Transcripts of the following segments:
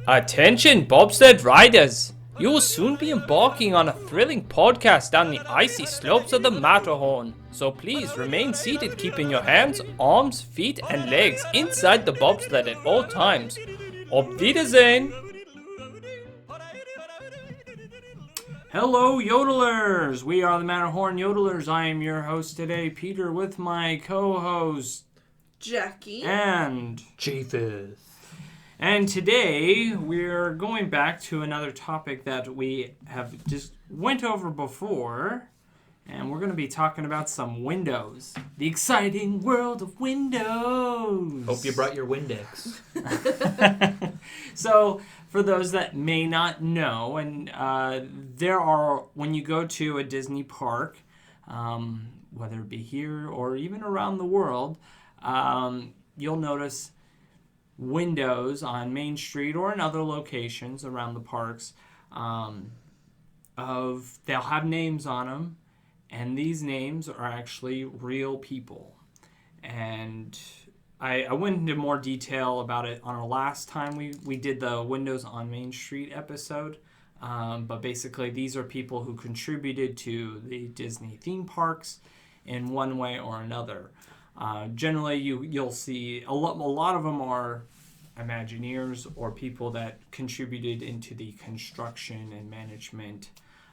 Attention, bobsled riders! You will soon be embarking on a thrilling podcast down the icy slopes of the Matterhorn. So please remain seated, keeping your hands, arms, feet, and legs inside the bobsled at all times. Auf Wiedersehen! Hello, yodelers! We are the Matterhorn Yodelers. I am your host today, Peter, with my co-host, Jackie. and Japheth. And today we're going back to another topic that we have just went over before, and we're going to be talking about some windows. The exciting world of windows. Hope you brought your Windex. So, for those that may not know, and there are, when you go to a Disney park, whether it be here or even around the world, you'll notice windows on Main Street or in other locations around the parks they'll have names on them, and these names are actually real people. And I went into more detail about it on our last time we did the Windows on Main Street episode, but basically these are people who contributed to the Disney theme parks in one way or another. Generally, you'll see a lot of them are Imagineers or people that contributed into the construction and management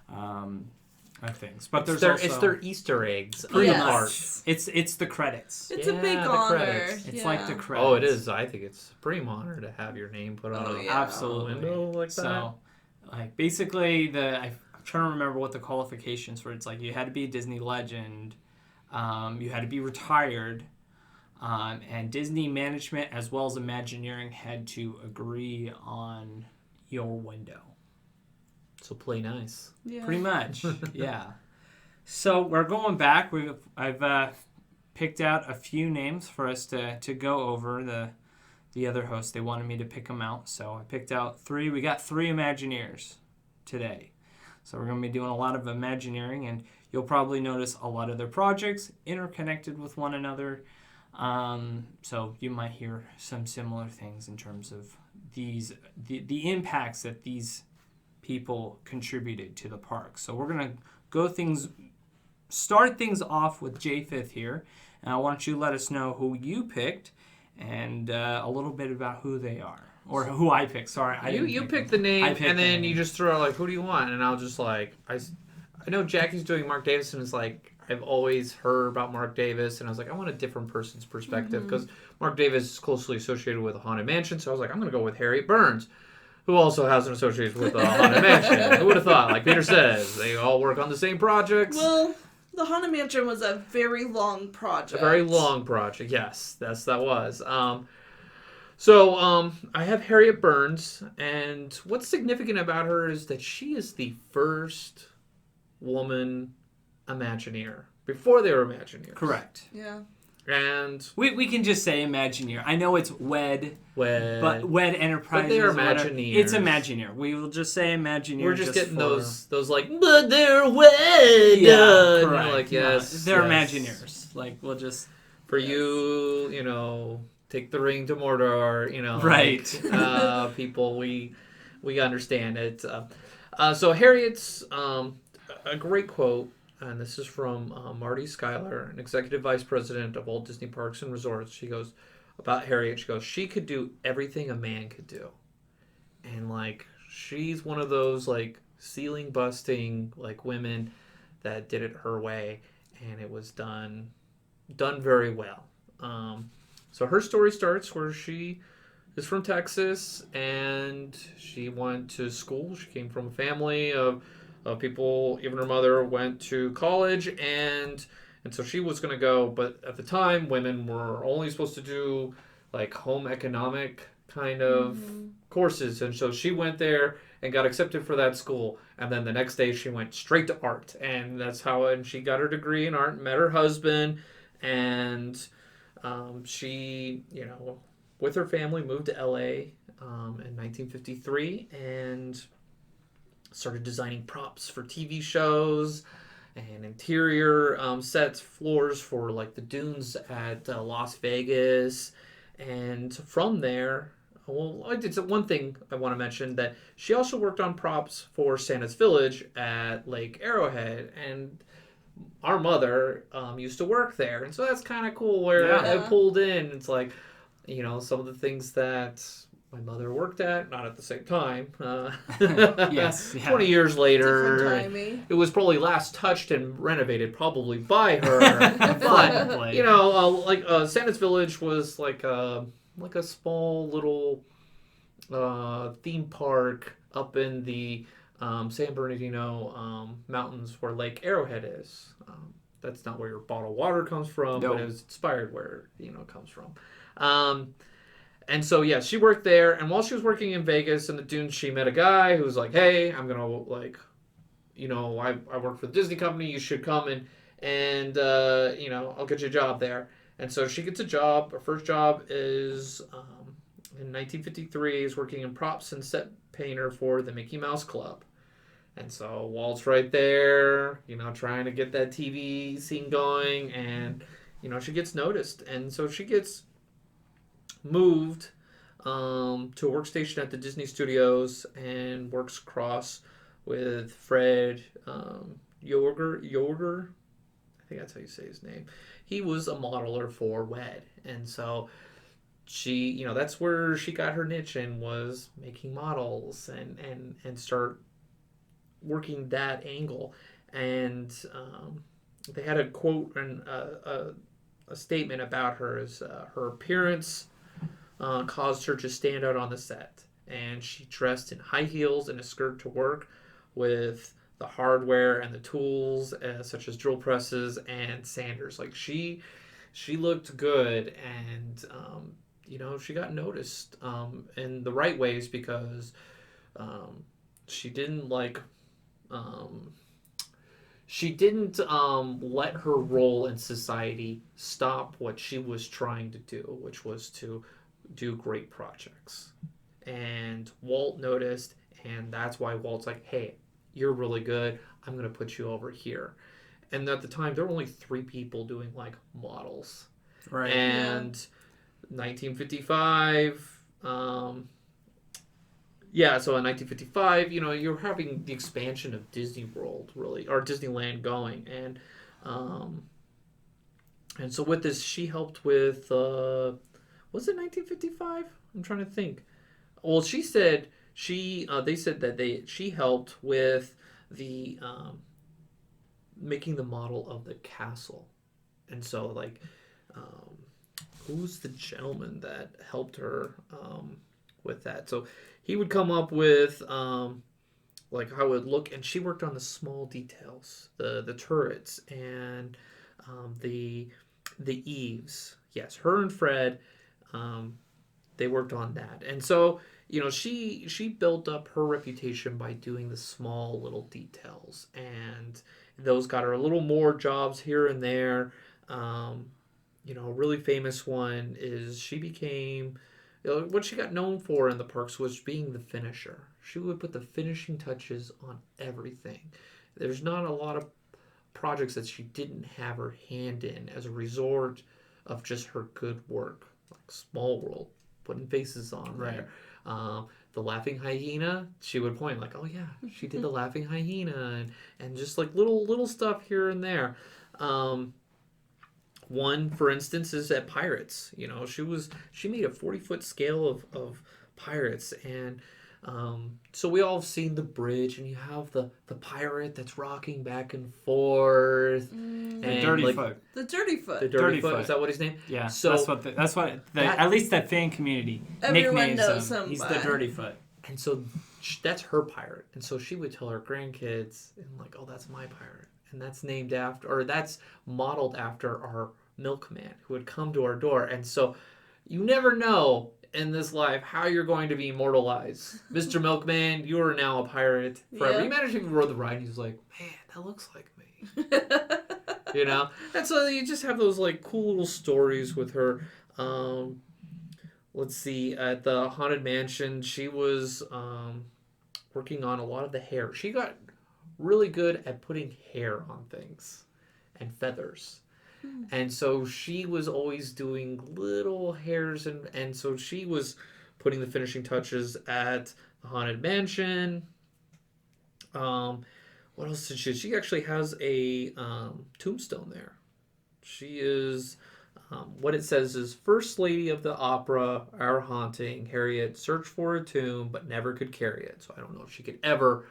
of things. But It's their Easter eggs. pretty Yes. much it's the credits. It's a Yeah, big the honor. credits. It's Yeah. like the credits. Oh, it is. I think it's a pretty honor to have your name put on Oh, a yeah. Absolutely. window like that. So, like basically I'm trying to remember what the qualifications were. It's like you had to be a Disney legend, you had to be retired. And Disney management as well as Imagineering had to agree on your window. So play nice. Yeah. Pretty much, yeah. So we're going back. I've picked out a few names for us to go over. The other hosts, they wanted me to pick them out. So I picked out three. We got three Imagineers today. So we're going to be doing a lot of Imagineering, and you'll probably notice a lot of their projects interconnected with one another. So you might hear some similar things in terms of the impacts that these people contributed to the park. So we're gonna start things off with Japheth here. Why don't you let us know who you picked and a little bit about who they are, or who I picked. Sorry, You pick the name, I picked and the then name. you just throw out, like, who do you want? And I'll just, like, I know Jackie's doing Mark Davis, and it's like, I've always heard about Mark Davis, and I was like, I want a different person's perspective, because Mark Davis is closely associated with a Haunted Mansion, so I was like, I'm going to go with Harriet Burns, who also has an association with a Haunted Mansion. Who would have thought? Like Peter says, they all work on the same projects. Well, the Haunted Mansion was a very long project. A very long project, yes. That was. So I have Harriet Burns, and what's significant about her is that she is the first woman Imagineer, before they were Imagineers. Correct. Yeah. And We can just say Imagineer. I know it's WED, but WED Enterprises. But they are or whatever. Imagineers. It's Imagineer. We will just say Imagineer. we're just getting for... those like, but they're WED. Yeah, and correct. you're like, yes, they're yes. Imagineers. Like, we'll just... For you, take the ring to Mordor, Right. like, people, we understand it. So Harriet's a great quote, and this is from Marty Schuyler, an executive vice president of Walt Disney Parks and Resorts. She goes, about Harriet, she goes, she could do everything a man could do. And, like, she's one of those, like, ceiling busting, like, women that did it her way, and it was done very well. So her story starts where she is from Texas, and she went to school. She came from a family of people. Even her mother went to college, and so she was going to go. But at the time, women were only supposed to do like home economic kind of courses, and so she went there and got accepted for that school. And then the next day, she went straight to art, and that's how. And she got her degree in art, met her husband, and she, with her family, moved to LA in 1953 and started designing props for TV shows and interior sets, floors for like the dunes at Las Vegas. And from there, well, I did one thing I want to mention that she also worked on props for Santa's Village at Lake Arrowhead, and our mother used to work there, and so that's kind of cool. Where Yeah. I pulled in, it's like, you know, some of the things that my mother worked at, not at the same time. Yes, yeah. 20 years Different later, timing. it was probably last touched and renovated probably by her. But Probably. you know, like Santa's Village was like a small little theme park up in the San Bernardino mountains where Lake Arrowhead is. That's not where your bottled water comes from, No. but it was inspired where it comes from. And so yeah, she worked there, and while she was working in Vegas in the dunes, she met a guy who was like, "Hey, I'm gonna I work for the Disney company. You should come and I'll get you a job there." And so she gets a job. Her first job is in 1953. Is working in props and set painter for the Mickey Mouse Club. And so Walt's right there, trying to get that TV scene going, and she gets noticed, and so she gets moved to a workstation at the Disney Studios and works cross with Fred Yoger. I think that's how you say his name. He was a modeler for WED, and so she, that's where she got her niche and was making models and start working that angle. And they had a quote and a statement about her as her appearance caused her to stand out on the set, and she dressed in high heels and a skirt to work with the hardware and the tools such as drill presses and sanders. Like she looked good, and she got noticed in the right ways, because she didn't let her role in society stop what she was trying to do, which was to do great projects. And Walt noticed, and that's why Walt's like, "Hey, you're really good. I'm going to put you over here." And at the time, there were only 3 people doing like models. Right. And 1955, so in 1955, you're having the expansion of Disney World, really, or Disneyland going. And so with this, she helped with, was it 1955? I'm trying to think. Well, she said they said that she helped with the making the model of the castle. And so who's the gentleman that helped her with that? So he would come up with how it would look, and she worked on the small details, the turrets and the eaves. Yes, her and Fred, they worked on that. And so she built up her reputation by doing the small little details, and those got her a little more jobs here and there. A really famous one is she became, what she got known for in the parks was being the finisher. She would put the finishing touches on everything. There's not a lot of projects that she didn't have her hand in as a result of just her good work, like Small World, putting faces on Right. there. The Laughing Hyena, she would point like, "Oh yeah, she did the Laughing Hyena," and just like little stuff here and there. One, for instance, is at Pirates. She made a 40-foot scale of Pirates, and so we all have seen the bridge, and you have the pirate that's rocking back and forth. The Dirty Foot. The Dirty The Foot. Dirty Dirty Foot. Foot. Is that what his name? Yeah. So that's what that- at least that fan community Everyone nicknames knows him. him He's by- the Dirty Foot. And so that's her pirate. And so she would tell her grandkids, and like, "Oh, that's my pirate." And that's named after, or that's modeled after our milkman who would come to our door. And so you never know in this life how you're going to be immortalized. Mr. Milkman, you are now a pirate forever. Yeah. You imagine if you rode the ride and he was like, "Man, that looks like me." And so you just have those like cool little stories with her. Let's see, at the Haunted Mansion, she was working on a lot of the hair. She got really good at putting hair on things and feathers. And so she was always doing little hairs, and so she was putting the finishing touches at the Haunted Mansion. What else did she? She actually has a tombstone there. She is, what it says is, First Lady of the Opera, our haunting. Harriet searched for a tomb, but never could carry it. So I don't know if she could ever,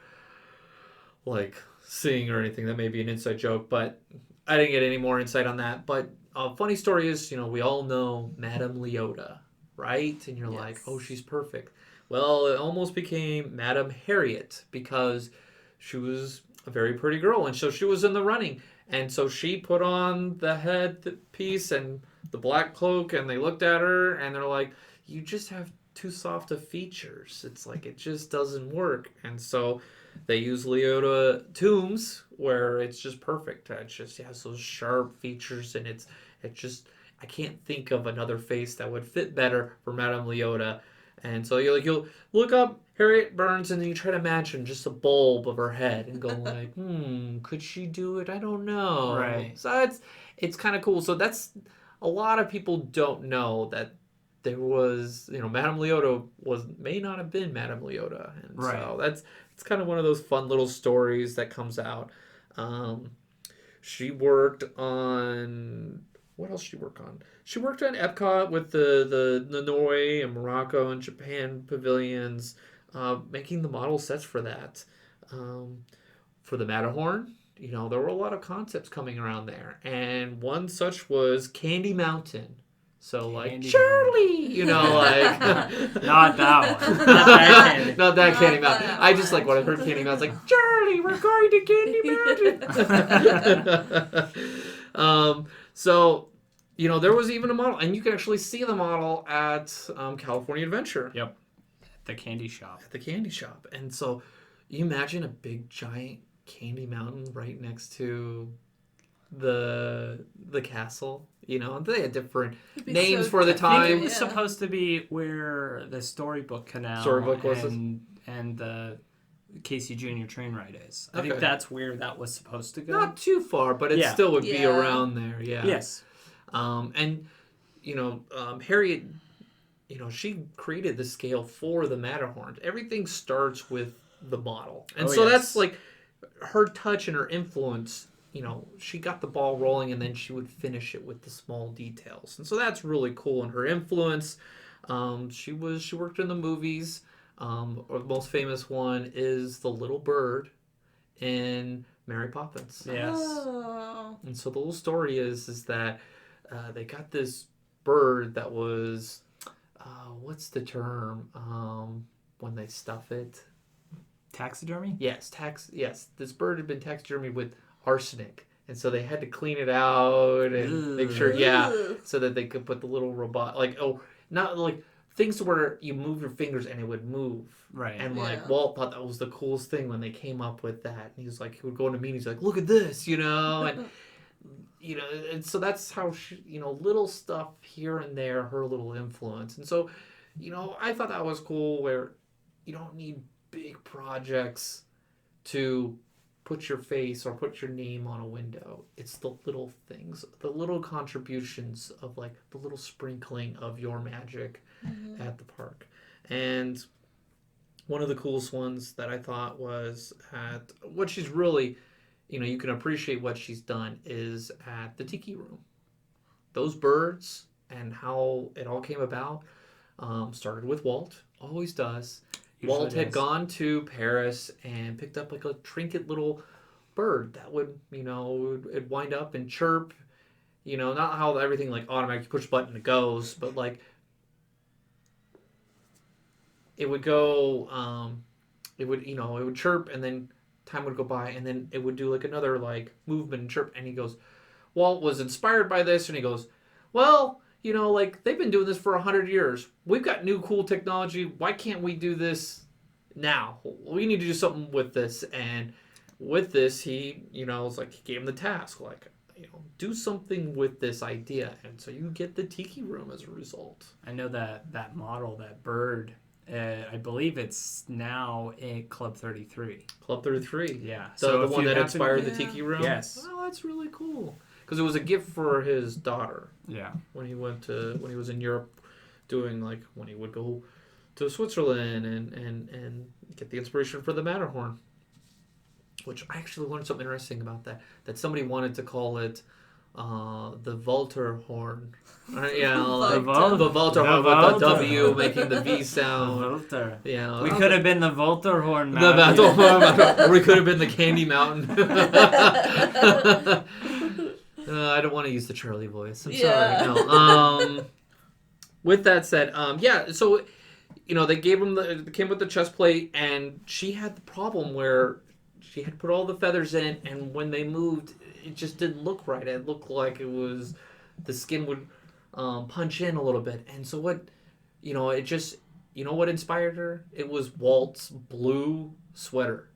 like, sing or anything. That may be an inside joke, but I didn't get any more insight on that. But a funny story is, we all know Madame Leota, right? And you're like, oh, she's perfect. Well, it almost became Madame Harriet because she was a very pretty girl, and so she was in the running. And so she put on the headpiece and the black cloak, and they looked at her, and they're like, you just have too soft of features. It's like, it just doesn't work. And so they use Leota tombs where it's just perfect. It just has those sharp features, and it just, I can't think of another face that would fit better for Madame Leota. And so you'll look up Harriet Burns, and then you try to imagine just a bulb of her head and go like, could she do it? I don't know. Right. So it's kind of cool. So that's, a lot of people don't know that there was, Madame Leota may not have been Madame Leota. And so it's kind of one of those fun little stories that comes out. She worked on, what else did she work on? She worked on Epcot with the Norway and Morocco and Japan pavilions, making the model sets for that. For the Matterhorn, there were a lot of concepts coming around there. And one such was Candy Mountain. So Candy Charlie, like Not that one. Not that Candy. Not that Candy Mountain. I just like when I heard Candy Mountain, I was like, Charlie, we're going to Candy Mountain. So, there was even a model, and you can actually see the model at California Adventure. Yep. The candy shop. At the candy shop. And so you imagine a big giant candy mountain right next to the castle. They had different names for the I think time. it was supposed to be where the Storybook Canal and the Casey Jr. train ride is. I think that's where that was supposed to go. Not too far, but it still would be around there. Yeah. Yes. And Harriet, she created the scale for the Matterhorn. Everything starts with the model. And that's like her touch and her influence. She got the ball rolling, and then she would finish it with the small details. And so that's really cool. And her influence, she worked in the movies. Or the most famous one is the little bird in Mary Poppins. Yes. Oh. And so the little story is that they got this bird that was, what's the term when they stuff it? Taxidermy? Yes, this bird had been taxidermied with arsenic, and so they had to clean it out and make sure, so that they could put the little robot, not like things where you move your fingers and it would move. Right. And Walt thought that was the coolest thing when they came up with that. And he was like, he would go into meetings like, look at this, and and so that's how she, little stuff here and there, her little influence. And so, I thought that was cool, where you don't need big projects to put your face or put your name on a window. It's the little things, the little contributions of like the little sprinkling of your magic at the park. And one of the coolest ones that I thought was at what she's really, you can appreciate what she's done is at the Tiki Room. Those birds and how it all came about started with Walt, always does. Walt had gone to Paris and picked up like a trinket little bird that would, it'd wind up and chirp, not how everything like automatically push button it goes, but like it would go, it would chirp, and then time would go by, and then it would do like another like movement and chirp, and he goes, Walt was inspired by this, and he goes, well, like they've been doing this for 100 years. We've got new cool technology. Why can't we do this now? We need to do something with this. And with this, he, it's like he gave him the task, like, do something with this idea. And so you get the Tiki Room as a result. I know that model, that bird, I believe it's now in Club 33. Club 33. Yeah. So the if one you that happen- inspired the Tiki Room? Yes. Oh, that's really cool. Because it was a gift for his daughter. Yeah. When he was in Europe doing, like, when he would go to Switzerland and get the inspiration for the Matterhorn. Which I actually learned something interesting about that somebody wanted to call it the Volter horn. Yeah, like the Volter horn with the W making the V sound. Volter. Yeah, We could have been the Volter horn the mountain. or we could have been the Candy Mountain. I don't want to use the Charlie voice. I'm sorry. No. With that said, so they came with the chest plate, and she had the problem where she had put all the feathers in, and when they moved, it just didn't look right. It looked like the skin would punch in a little bit. And so what inspired her? It was Walt's blue sweater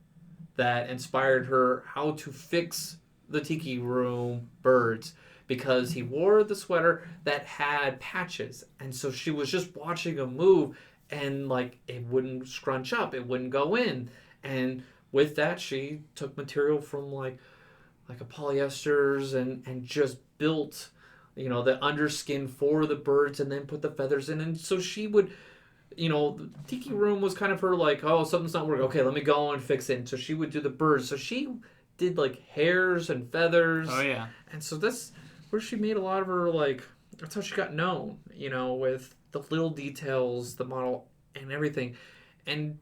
that inspired her how to fix the Tiki Room birds, because he wore the sweater that had patches. And so she was just watching him move, and like it wouldn't scrunch up, it wouldn't go in. And with that, she took material from like a polyesters and just built, the underskin for the birds, and then put the feathers in. And so she would, the Tiki Room was kind of her like, oh, something's not working. Okay, let me go and fix it. And so she would do the birds. So she did like hairs and feathers. Oh yeah. And so that's where she made a lot of her that's how she got known, with the little details, the model and everything. And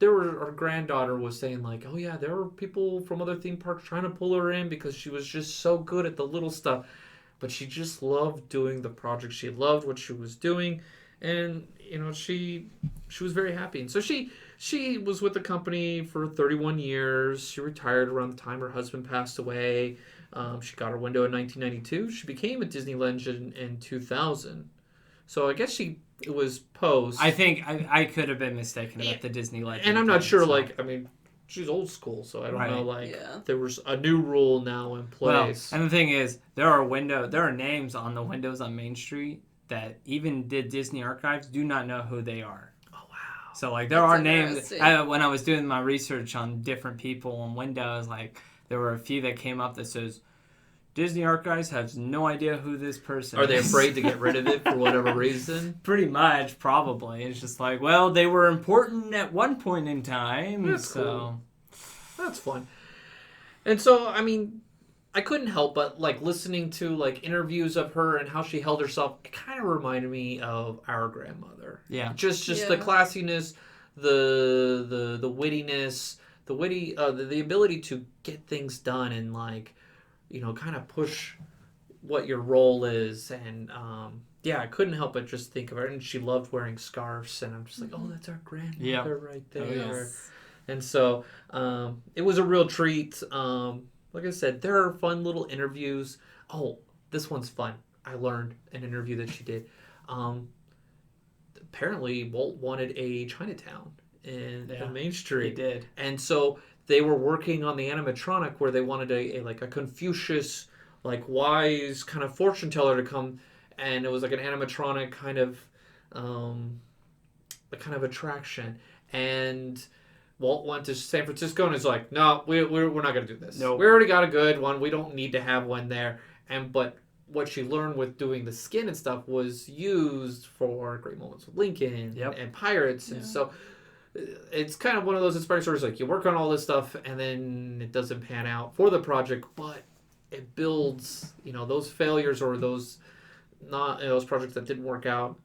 her granddaughter was saying like, oh yeah, there were people from other theme parks trying to pull her in because she was just so good at the little stuff, but she just loved doing the project. She loved what she was doing, and she was very happy. And so she was with the company for 31 years. She retired around the time her husband passed away. She got her window in 1992. She became a Disney legend in 2000. So I guess it was post. I think I could have been mistaken about the Disney legend. And I'm not thing, sure, so. She's old school, so I don't Right. know, there was a new rule now in place. Well, and the thing is, there are names on the windows on Main Street that even the Disney archives do not know who they are. Oh, wow. So, like, there That's are names. interesting. When I was doing my research on different people on windows, like, there were a few that came up that says, Disney archives has no idea who this person is. Are they afraid to get rid of it for whatever reason? Pretty much, probably. It's just like, well, they were important at one point in time. That's so cool. That's fun. And so, I couldn't help but listening to interviews of her and how she held herself. It kind of reminded me of our grandmother. Yeah. Just the classiness, the wittiness, the ability to get things done and kind of push what your role is. And I couldn't help but just think of her. And she loved wearing scarves, and I'm just like, oh, that's our grandmother right there. Oh, yes. And so it was a real treat. Like I said, there are fun little interviews. Oh, this one's fun. I learned an interview that she did. Apparently, Walt wanted a Chinatown in Main Street. He did. And so they were working on the animatronic where they wanted a Confucius, wise kind of fortune teller to come. And it was like an animatronic kind of attraction. And Walt went to San Francisco and is like, no, we're not going to do this. Nope. We already got a good one. We don't need to have one there. But what she learned with doing the skin and stuff was used for Great Moments with Lincoln and Pirates. Yeah. And so it's kind of one of those inspiring stories. Like, you work on all this stuff and then it doesn't pan out for the project, but it builds, those failures or those projects that didn't work out,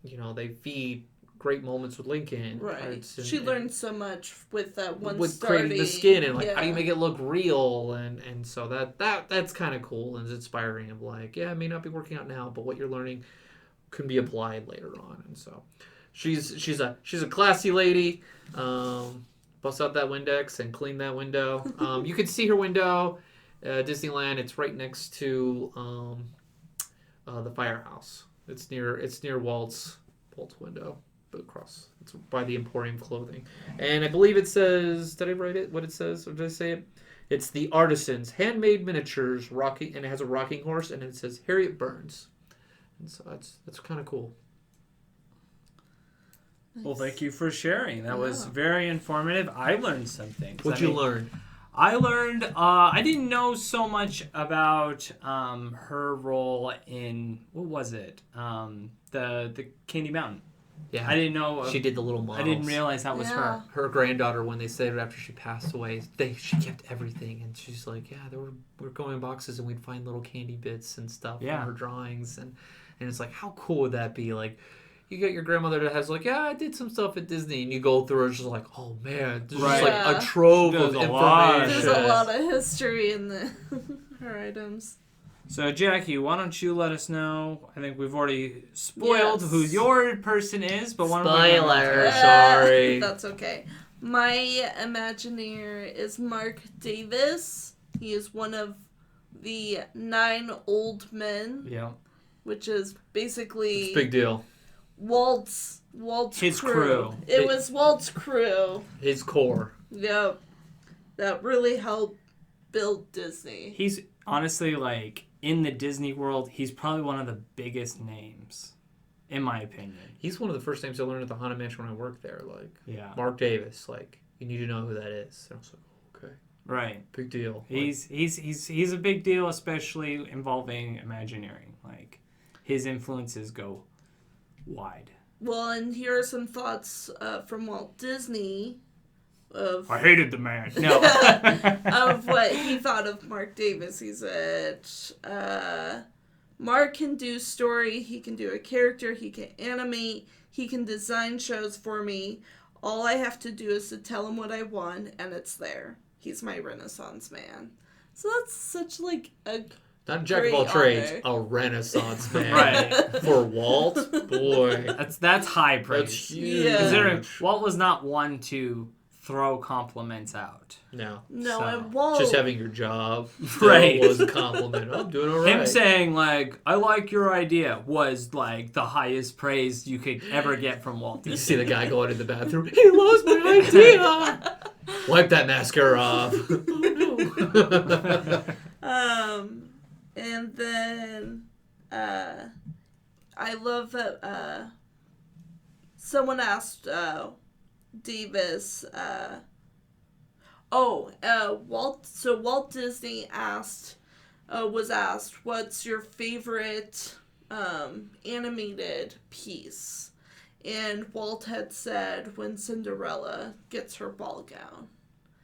they feed Great Moments with Lincoln. Right. She learned so much with that one with starting. creating the skin and how do you make it look real, and so that's kind of cool and it's inspiring of it may not be working out now, but what you're learning can be applied later on. And so she's a classy lady. Bust out that Windex and clean that window. You can see her window, Disneyland. It's right next to the firehouse. It's near Walt's window. Across. It's by the Emporium Clothing. And I believe it says, did I write it? What it says? Or did I say it? It's the Artisans, handmade miniatures, rocking, and it has a rocking horse, and it says Harriet Burns. And so that's kind of cool. Well, thank you for sharing. That was very informative. I learned some things. What'd you learn? I learned, I didn't know so much about her role in, what was it? The Candy Mountain. Yeah, I didn't know. she did the little models. I didn't realize that was Yeah. her. Her granddaughter, when they said after she passed away, she kept everything, and she's like, yeah, we're going in boxes, and we'd find little candy bits and stuff Yeah. from her drawings, and it's like, how cool would that be? Like, you got your grandmother that has like, yeah, I did some stuff at Disney, and you go through it, it's just like, oh man, there's Right. just like Yeah. a trove There's of a lot. information. There's a lot of history in her items. So, Jackie, why don't you let us know? I think we've already spoiled Yes. who your person is, but why don't we Spoiler. go Sorry. That's okay. My Imagineer is Mark Davis. He is one of the 9 old men, Yeah. which is basically It's a big deal. Walt's His crew. crew. It was Walt's crew. His core. Yep. That really helped build Disney. He's honestly, like, in the Disney world, he's probably one of the biggest names, in my opinion. He's one of the first names I learned at the Haunted Mansion when I worked there. Like, Yeah. Mark Davis. Like, you need to know who that is. And I was like, okay, Right. big deal. Like, He's a big deal, especially involving Imagineering. Like, his influences go wide. Well, and here are some thoughts from Walt Disney of I hated the man. No. of what he thought of Mark Davis. He said, Mark can do story, he can do a character, he can animate, he can design shows for me. All I have to do is to tell him what I want, and it's there. He's my Renaissance man. So that's such like a not a jack of all great trades, honor. a Renaissance man. Right. For Walt, boy, That's high that's praise. huge. Yeah. Considering Walt was not one to throw compliments out. No, no, So, and Walt. just having your job Right. was a compliment. I'm doing all right. Him saying, like, I like your idea was, like, the highest praise you could ever get from Walt You Disney. see the guy going in the bathroom. He lost my idea. Wipe that mascara off. Oh, no. And then I love that someone asked Davis. Walt Disney was asked, "What's your favorite animated piece?" And Walt had said, "When Cinderella gets her ball gown."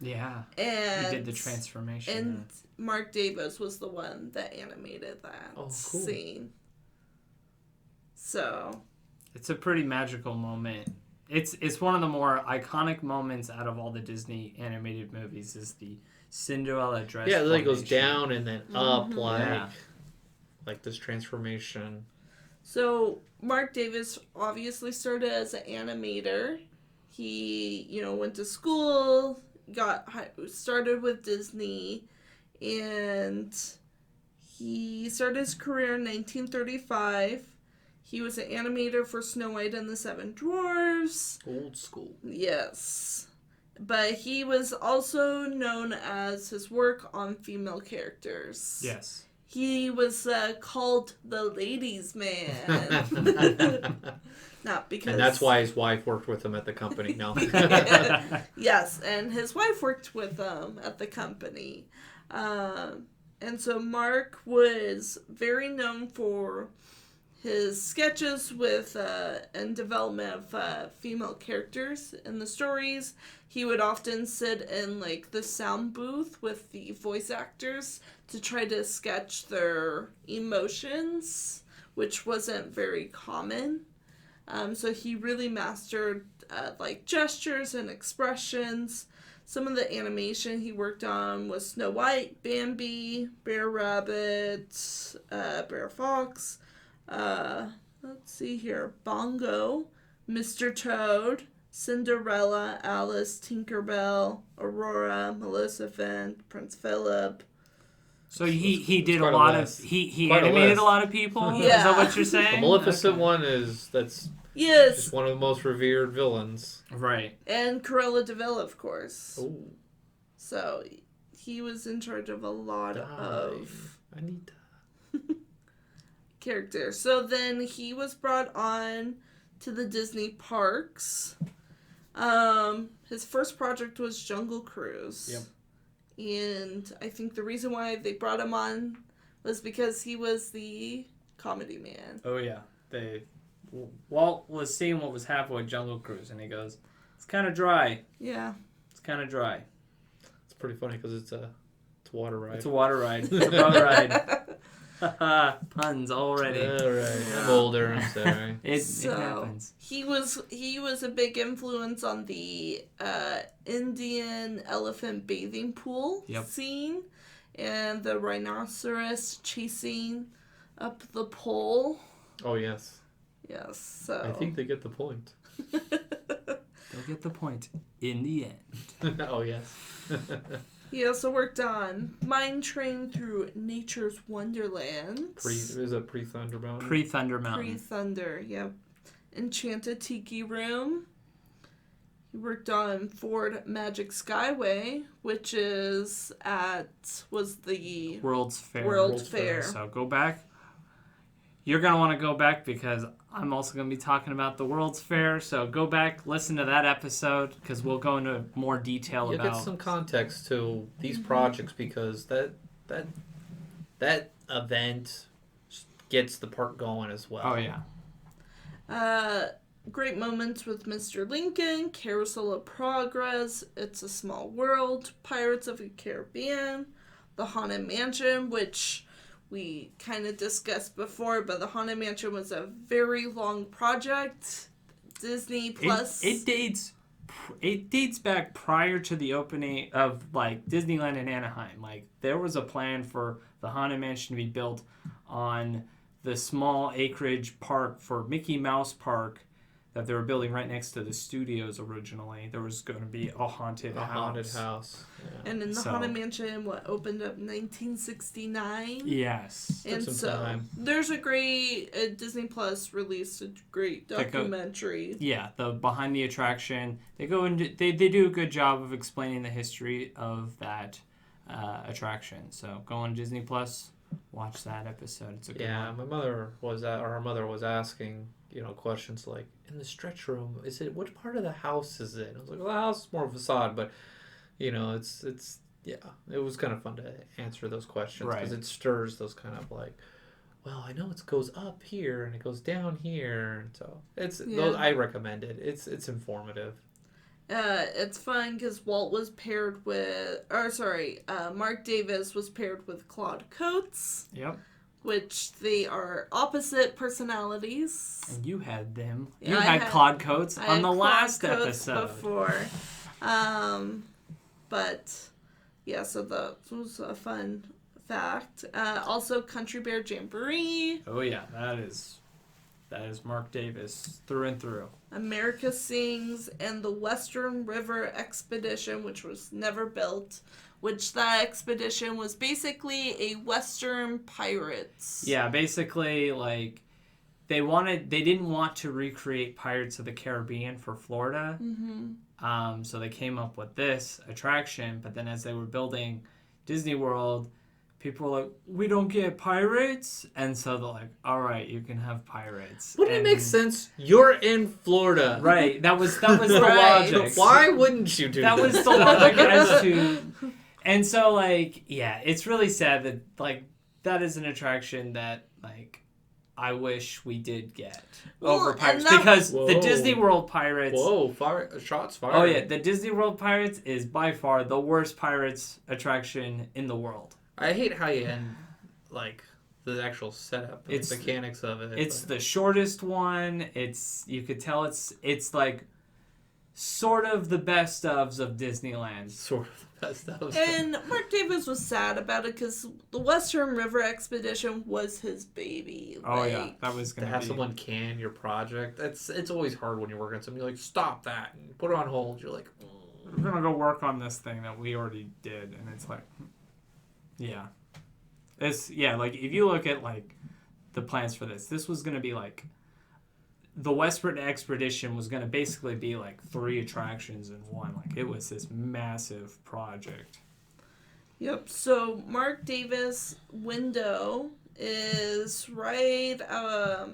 Yeah. And He did the transformation. and Mark Davis was the one that animated that Oh, cool. scene. So It's a pretty magical moment. It's one of the more iconic moments out of all the Disney animated movies is the Cinderella dress. Yeah, then it goes formation. down and then up, Yeah. like this transformation. So Mark Davis obviously started as an animator. He, went to school, started with Disney, and he started his career in 1935. He was an animator for Snow White and the Seven Dwarfs. Old school. Yes. But he was also known as his work on female characters. Yes. He was called the ladies' man. Not because... And that's why his wife worked with him at the company. No. Yes, and his wife worked with him at the company. And so Mark was very known for his sketches with and development of female characters in the stories. He would often sit in like the sound booth with the voice actors to try to sketch their emotions, which wasn't very common. So he really mastered like gestures and expressions. Some of the animation he worked on was Snow White, Bambi, Bear Rabbit, Bear Fox. Let's see here. Bongo, Mr. Toad, Cinderella, Alice, Tinkerbell, Aurora, Maleficent, Prince Philip. So he did a quite a lot of list. he Quite a animated list. a lot of people. Is Yeah. that what you're saying? The Maleficent Okay. one that's Yes, just one of the most revered villains. Right. and Cruella de Vil, of course. Oh, So he was in charge of a lot of I need characters. So then he was brought on to the Disney parks. His first project was Jungle Cruise. Yep. And I think the reason why they brought him on was because he was the comedy man. Oh yeah. Walt was seeing what was happening with Jungle Cruise, and he goes, "It's kind of dry. Yeah. It's kind of dry. It's pretty funny because it's a water ride. It's a water ride. It's a boat ride." Puns already. All right. I'm older. I'm sorry. It So happens. he was a big influence on the Indian elephant bathing pool Yep. scene and the rhinoceros chasing up the pole. Oh yes. Yes, so I think they get the point. They'll get the point in the end. Oh yes. he also worked on Mine Train Through Nature's Wonderland. Is it pre-Thunder Mountain? Pre-Thunder Mountain. Pre-Thunder, yep. Enchanted Tiki Room. He worked on Ford Magic Skyway, which was the World's Fair. World's Fair. So go back. You're going to want to go back because I'm also going to be talking about the World's Fair. So go back, listen to that episode because we'll go into more detail You about... get some context to these projects because that event gets the park going as well. Oh, yeah. Great moments with Mr. Lincoln, Carousel of Progress, It's a Small World, Pirates of the Caribbean, The Haunted Mansion, which we kind of discussed before, but The Haunted Mansion was a very long project. Disney Plus. It dates back prior to the opening of like Disneyland in Anaheim. Like there was a plan for the Haunted Mansion to be built on the small acreage park for Mickey Mouse Park that they were building right next to the studios originally. There was going to be a haunted house. Yeah. And in the Haunted Mansion, opened up in 1969. Yes. And some so time. there's a great Disney Plus released a great documentary. The behind the attraction. They go into they do a good job of explaining the history of that attraction. So go on Disney Plus, watch that episode. It's a good one. My mother was our mother was asking, questions like, in the stretch room, which part of the house is it? I was like, well, the house is more of a facade, but it was kind of fun to answer those questions because it stirs those kind of like, well, I know it goes up here and it goes down here, and so I recommend it. It's informative. It's fun because Mark Davis was paired with Claude Coates. Yep. Which they are opposite personalities. And you had them. Yeah, You had Claude Coates on the last episode. Before. But yeah, so that was a fun fact. Also, Country Bear Jamboree. Oh yeah, that is Mark Davis through and through. America Sings and the Western River Expedition, which was never built. Which that expedition was basically a Western pirates. Yeah, basically like they didn't want to recreate Pirates of the Caribbean for Florida. Mm-hmm. So they came up with this attraction, but then as they were building Disney World, people were like, we don't get pirates, and so they're like, all right, you can have pirates. Wouldn't it make sense? You're in Florida, right? That was the Right. logic. Why wouldn't you do that? That was the logic as to. And so, like, yeah, it's really sad that, like, that is an attraction that, like, I wish we did get over Pirates. Because the Disney World Pirates... Whoa, shots fired. Oh, yeah, the Disney World Pirates is by far the worst Pirates attraction in the world. I hate how you end, like, the actual setup, the It's- mechanics of it. It's the shortest one. You could tell it's like, sort of the best ofs of Disneyland. sort of the best of. And Mark Davis was sad about it because the Western River Expedition was his baby. Oh, yeah, that was To going have be... someone can your project, it's always hard when you're working on something. You're like, stop that, and put it on hold. You're like, we're going to go work on this thing that we already did. And it's like, yeah. Like, if you look at, like, the plans for this was going to be, like, the Western Expedition was going to basically be, like, 3 attractions in one. Like, it was this massive project. Yep. So Mark Davis window is right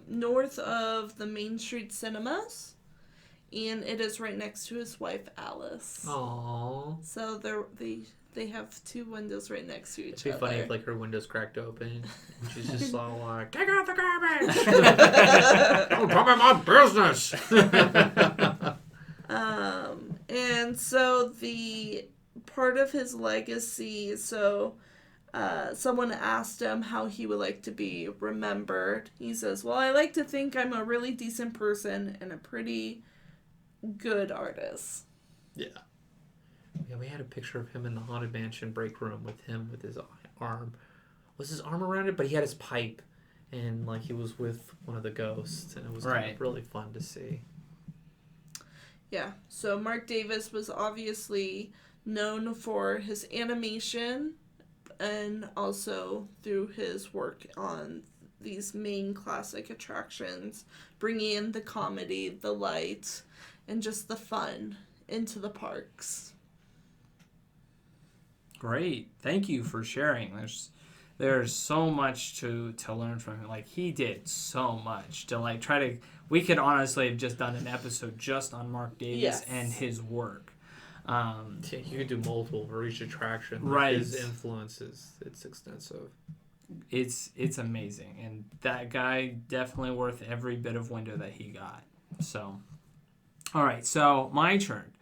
north of the Main Street Cinemas. and it is right next to his wife Alice. Aww. So they have two windows right next to each It'd be other. funny if like her window's cracked open and she's just all like, take out the garbage! Don't come in my business! And so the part of his legacy, someone asked him how he would like to be remembered. He says, well, I like to think I'm a really decent person and a pretty good artist. Yeah. Yeah, we had a picture of him in the Haunted Mansion break room with him with his arm. Was his arm around it? But he had his pipe. And like he was with one of the ghosts. And it was kind of really fun to see. Yeah, so Marc Davis was obviously known for his animation and also through his work on these main classic attractions, bringing in the comedy, the light, and just the fun into the parks. Great. Thank you for sharing. There's so much to learn from him. Like, he did so much to like try to. We could honestly have just done an episode just on Marc Davis and his work. You could do multiple for each attraction. Right. His influence it's extensive. It's amazing, and that guy definitely worth every bit of window that he got. So, all right. So my turn.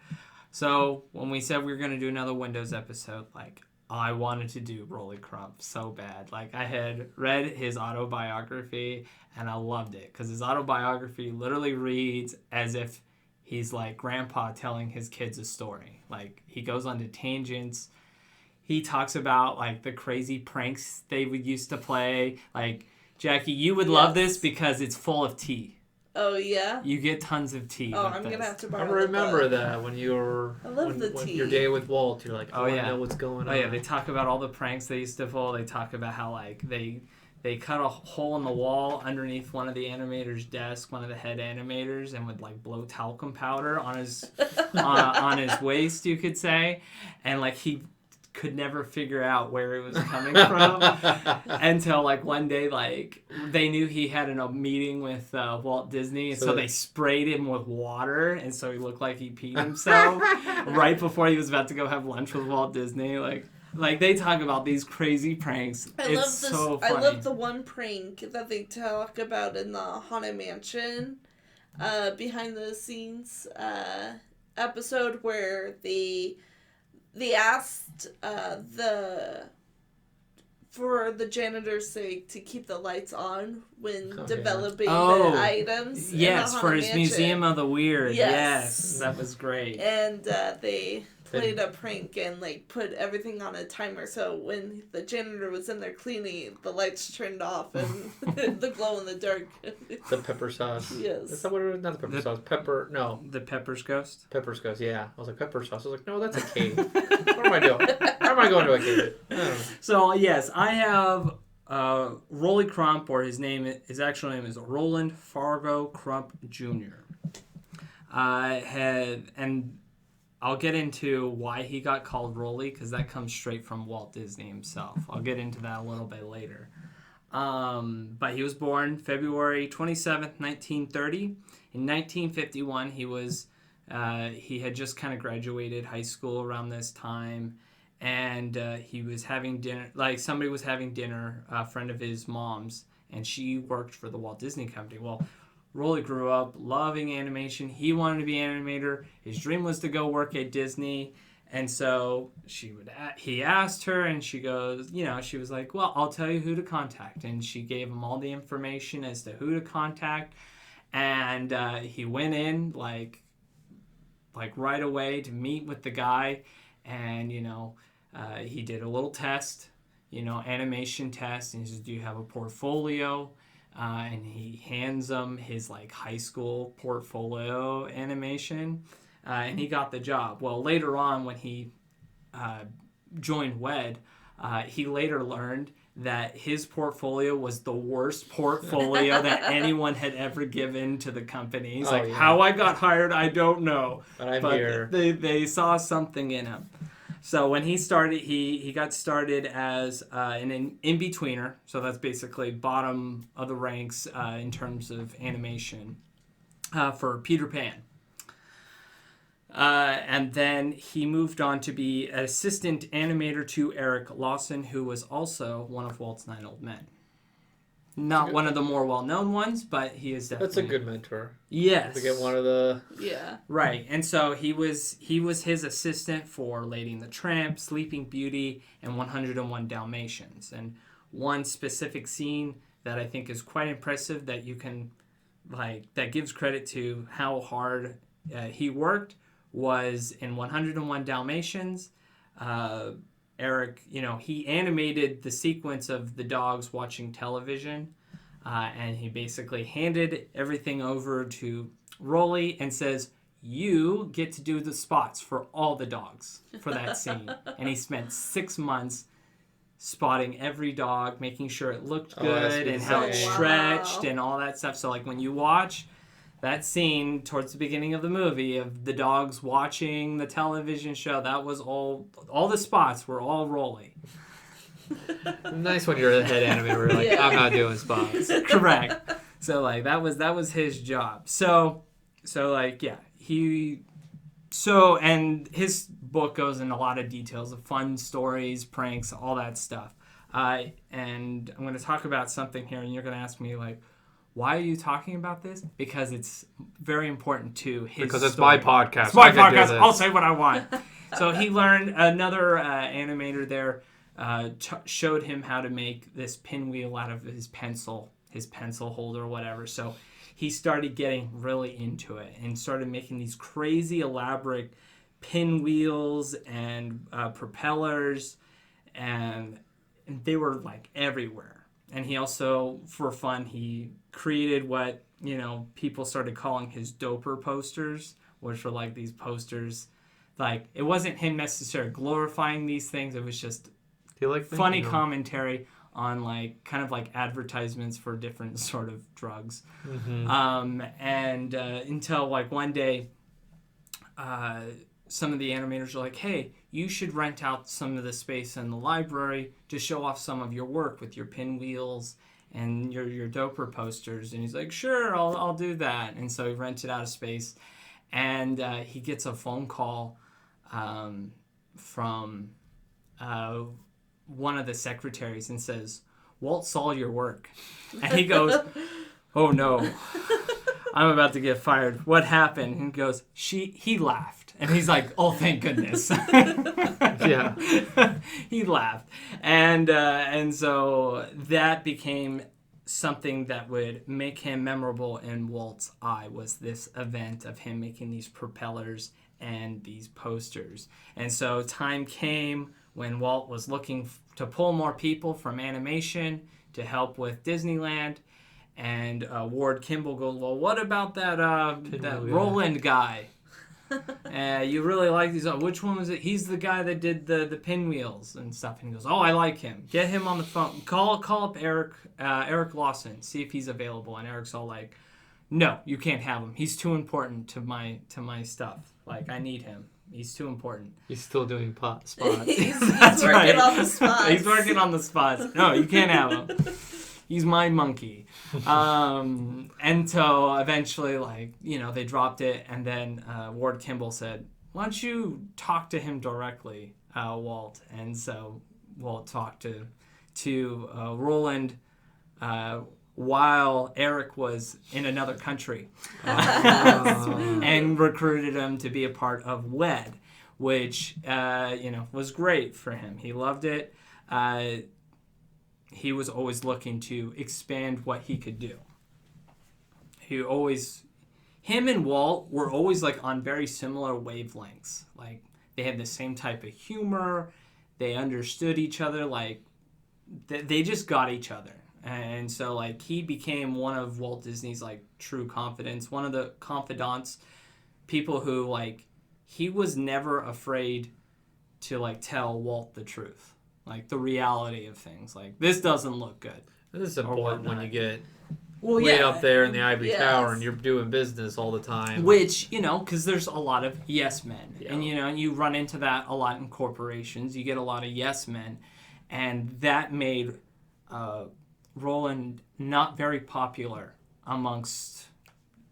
So when we said we were gonna do another Windows episode, like, I wanted to do Rolly Crump so bad. Like, I had read his autobiography and I loved it because his autobiography literally reads as if he's like grandpa telling his kids a story. Like, he goes on to tangents. He talks about like the crazy pranks they would used to play. Like, Jackie, you would love this because it's full of tea. Oh, yeah? You get tons of tea. Oh, I'm going to have to borrow I remember that when you were... I love the when tea. your day with Walt, you're like, I want to know what's going on. Oh, yeah, they talk about all the pranks they used to pull. They talk about how, like, they cut a hole in the wall underneath one of the animator's desk, one of the head animators, and would, like, blow talcum powder on his on his waist, you could say. And, like, he could never figure out where it was coming from until like one day, like, they knew he had a meeting with Walt Disney, and so they sprayed him with water, and so he looked like he peed himself right before he was about to go have lunch with Walt Disney. Like they talk about these crazy pranks. So funny. I love the one prank that they talk about in the Haunted Mansion behind the scenes episode where they asked for the janitor's sake to keep the lights on when developing the items. Yes, for his Mansion. Museum of the Weird. Yes, that was great. And they played a prank and like put everything on a timer, so when the janitor was in there cleaning, the lights turned off and the glow in the dark. The pepper sauce. Yes. Is that what it is? Not the pepper sauce. Pepper. No. The Pepper's Ghost. Pepper's Ghost. Yeah. I was like, pepper sauce. I was like, no, that's a cave. What am I doing? How am I going to a cave? I don't know. So yes, I have Rolly Crump, or his actual name is Roland Fargo Crump Jr. And I'll get into why he got called Rolly, because that comes straight from Walt Disney himself. I'll get into that a little bit later. But he was born February 27th, 1930. In 1951, he had just kind of graduated high school around this time, and he was having dinner. Like, somebody was having dinner, a friend of his mom's, and she worked for the Walt Disney Company. Well, Rolly grew up loving animation. He wanted to be an animator. His dream was to go work at Disney. And so he asked her, and she goes, she was like, well, I'll tell you who to contact. And she gave him all the information as to who to contact. And he went in like right away to meet with the guy. And, he did a little test, animation test. And he says, do you have a portfolio? And he hands him his like high school portfolio animation, and he got the job. Well, later on when he joined WED, he later learned that his portfolio was the worst portfolio that anyone had ever given to the company. He's how I got hired, I don't know. But here. They saw something in him. So when he started, he got started as an in-betweener. So that's basically bottom of the ranks in terms of animation for Peter Pan. And then he moved on to be an assistant animator to Eric Lawson, who was also one of Walt's 9 Old Men. Not one of the more well-known ones, but he is definitely... That's a good mentor. Yes. To get one of the... Yeah. Right. And so he was his assistant for Lady and the Tramp, Sleeping Beauty, and 101 Dalmatians. And one specific scene that I think is quite impressive that you can, that gives credit to how hard he worked was in 101 Dalmatians. Eric, he animated the sequence of the dogs watching television, and he basically handed everything over to Rolly and says, you get to do the spots for all the dogs for that scene. And he spent 6 months spotting every dog, making sure it looked good and how it stretched and all that stuff. So when you watch that scene towards the beginning of the movie of the dogs watching the television show, that was all the spots were all Rolly. Nice when you're the head animator. I'm not doing spots. Correct. So that was his job. And his book goes into a lot of details of fun stories, pranks, all that stuff. And I'm going to talk about something here, and you're going to ask me why are you talking about this? Because it's very important to his Because it's story. my podcast. It's my podcast. I'll say what I want. So he learned, another animator there showed him how to make this pinwheel out of his pencil holder or whatever. So he started getting really into it and started making these crazy elaborate pinwheels and propellers, and they were everywhere. And he also, for fun, he created what, people started calling his doper posters, which were these posters. It wasn't him necessarily glorifying these things. It was just funny commentary on advertisements for different sort of drugs. Mm-hmm. Until one day, some of the animators are hey, you should rent out some of the space in the library to show off some of your work with your pinwheels and your doper posters. And he's sure, I'll do that. And so he rented out a space, and he gets a phone call from one of the secretaries and says, Walt saw your work. And he goes, oh no, I'm about to get fired. What happened? And he goes, he laughed. And he's oh, thank goodness. Yeah. He laughed. And so that became something that would make him memorable in Walt's eye, was this event of him making these propellers and these posters. And so time came when Walt was looking to pull more people from animation to help with Disneyland. And Ward Kimball goes, well, what about that Roland guy? You really like these. Which one was it? He's the guy that did the pinwheels and stuff. And he goes, oh, I like him. Get him on the phone. Call up Eric Lawson. See if he's available. And Eric's all no, you can't have him. He's too important to my stuff. I need him. He's too important. He's still doing spots. He's That's working right. on the spots. He's working on the spots. No, you can't have him. He's my monkey. And so eventually, they dropped it. And then Ward Kimball said, why don't you talk to him directly, Walt? And so Walt talked to Roland while Eric was in another country. And recruited him to be a part of WED, which, was great for him. He loved it. He was always looking to expand what he could do. Him and Walt were always on very similar wavelengths. They had the same type of humor. They understood each other. They just got each other. And so he became one of Walt Disney's true confidants, one of the confidants, people who he was never afraid to tell Walt the truth. The reality of things. This doesn't look good. This is important when you get way up there in the ivory tower and you're doing business all the time. Which, because there's a lot of yes men. Yeah. And, you run into that a lot in corporations. You get a lot of yes men. And that made Roland not very popular amongst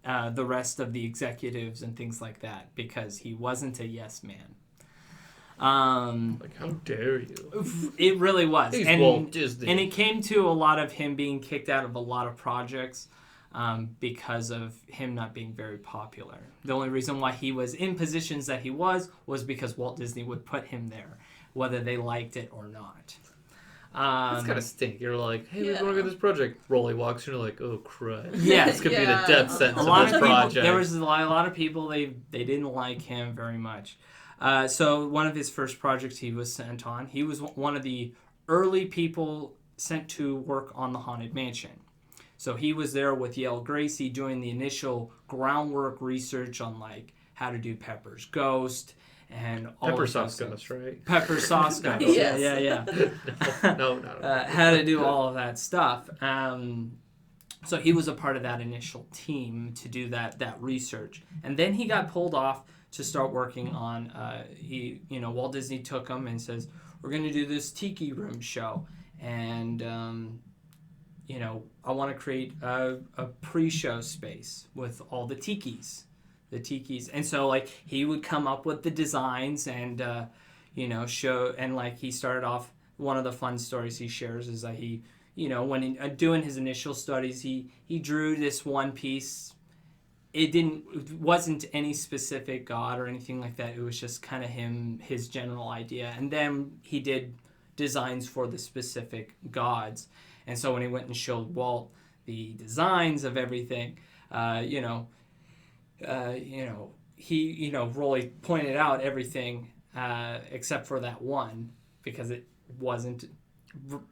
the rest of the executives and things like that because he wasn't a yes man. Like, how dare you? It really was. He's and, Walt Disney. And it came to a lot of him being kicked out of a lot of projects because of him not being very popular. The only reason why he was in positions that he was because Walt Disney would put him there, whether they liked it or not. That's kind of stink. You're like, hey, we're going to get this project. Rolly walks, and you're like, oh, crud. Yeah. This could be the death sentence A lot of this of people, project. there was a lot of people, they didn't like him very much. So one of his first projects he was sent on, he was one of the early people sent to work on the Haunted Mansion. So he was there with Yale Gracie doing the initial groundwork research on like how to do Pepper's Ghost and all Pepper of sauce those ghost, things. right? Pepper sauce ghost. Yes. Yeah. No. How to do all of that stuff. So he was a part of that initial team to do that research, and then he got pulled off to start working on. Walt Disney took him and says, "We're going to do this Tiki Room show, and I want to create a pre-show space with all the tikis." And so like he would come up with the designs and show, and like he started off. One of the fun stories he shares is that he when doing his initial studies he drew this one piece. It wasn't any specific god or anything like that. It was just kind of his general idea, and then he did designs for the specific gods. And so when he went and showed Walt the designs of everything, he Rolly pointed out everything except for that one because it wasn't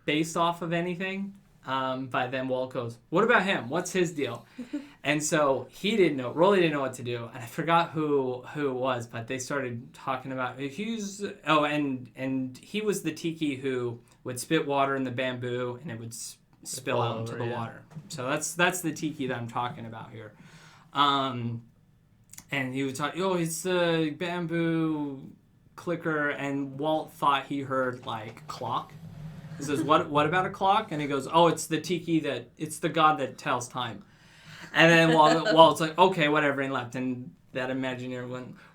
based off of anything. But then Walt goes, "What about him? What's his deal?" And so Rolly didn't know what to do, and I forgot who it was, but they started talking about and he was the tiki who would spit water in the bamboo and it would spill out into the water. So that's the tiki that I'm talking about here. And he would talk, it's the bamboo clicker, and Walt thought he heard like clock. He says, what about a clock? And he goes, "Oh, it's the tiki it's the god that tells time." And then Walt's like, "Okay, whatever," and left. And that Imagineer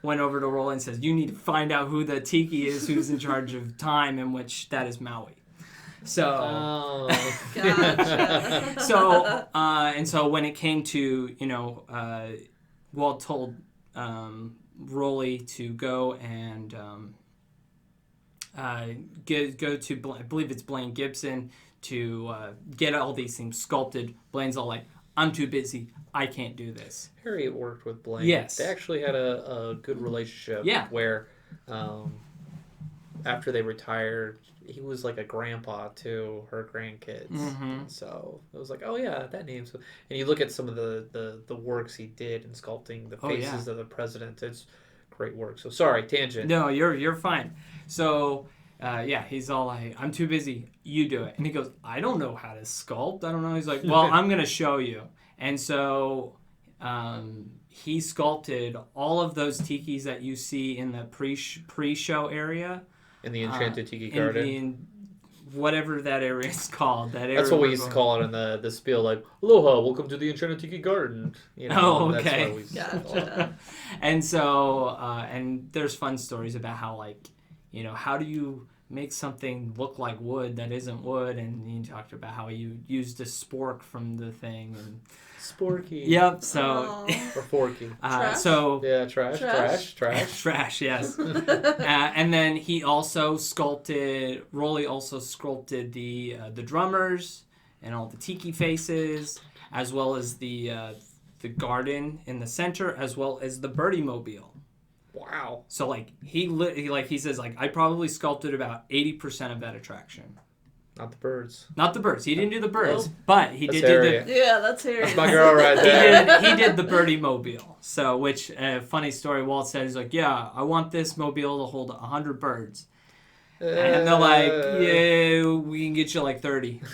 went over to Rolly and says, "You need to find out who the tiki is, who's in charge of time," in which that is Maui. So, Gotcha. So when it came to, Walt told Rolly to go and go to, I believe it's Blaine Gibson, to get all these things sculpted. Blaine's all like, "I'm too busy. I can't do this." Harriet worked with Blaine. Yes. They actually had a good relationship. Yeah. Where after they retired, he was like a grandpa to her grandkids. Mm-hmm. So it was like, oh yeah, that name. So, and you look at some of the works he did in sculpting the faces of the president. It's great work. So sorry, tangent. No, you're fine. So he's all like, "I'm too busy. You do it." And he goes, "I don't know how to sculpt. I don't know." He's like, "Well, I'm gonna show you." And so he sculpted all of those tikis that you see in the pre-show area. In the Enchanted Tiki Garden. In whatever that area is called. That's what we used to call it in the spiel, like, "Aloha, welcome to the Enchanted Tiki Garden." Oh, okay. That's what we used to call it. Gotcha. And so, and there's fun stories about how, like, how do you make something look like wood that isn't wood? And he talked about how you used a spork from the thing. And Sporky. yep, so... Or Forky. Trash? So... Yeah, trash. Trash, yes. And then he also Rolly also sculpted the drummers and all the tiki faces, as well as the garden in the center, as well as the Birdie Mobile. Wow. So like he says, like, I probably sculpted about 80% of that attraction. Not the birds. Not the birds. He didn't do the birds, Nope. but he That's did do Harriet. Yeah, that's Harriet. That's my girl right there. he did the Birdie Mobile. So, which funny story. Walt said, he's like, "Yeah, I want this mobile to hold 100 birds," and they're like, "Yeah, we can get you like 30." Can